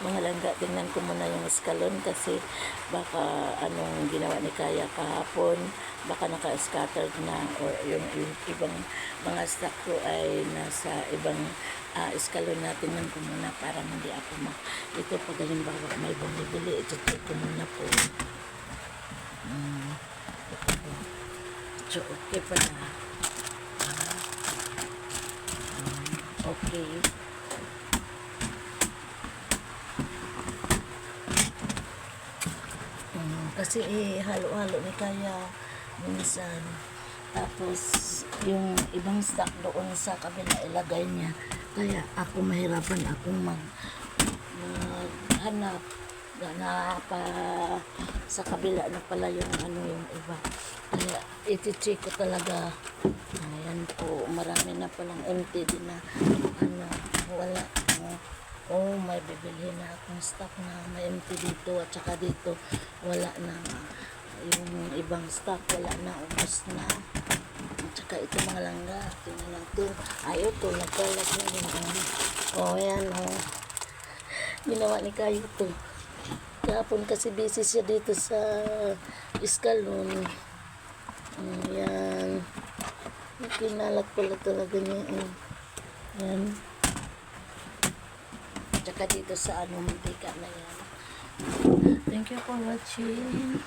mga langga, tingnan ko muna yung eskalon kasi baka anong ginawa ni Kaya kahapon, baka naka-scattered na or yung ibang mga stock ko ay nasa ibang eskalon na. Tingnan ko muna para hindi ako ito pag halimbawa may bumibili, ito muna po. So okay pala. Okay. Kasi halo-halo ni Kaya minsan. Tapos yung ibang stock doon sa kabila ilagay niya. Kaya ako mahirapan akong maghanap na pa sa kabila na pala yung yung iba. Kaya iti-check ko talaga. Ayan po, marami na palang empty din na wala. May bibilhin na akong stock na may empty dito at saka dito wala na yung ibang stock, wala na, ubos na. At saka ito mga langga, tingnan natin. Ito, nagkalat na din. Ayan, ginawa ni Kayo to. Kahapon kasi busy siya dito sa eskalon. Ayan. Kinalat pala talaga niya. Ayan. Tsaka dito sa mantika na yan. Thank you for watching.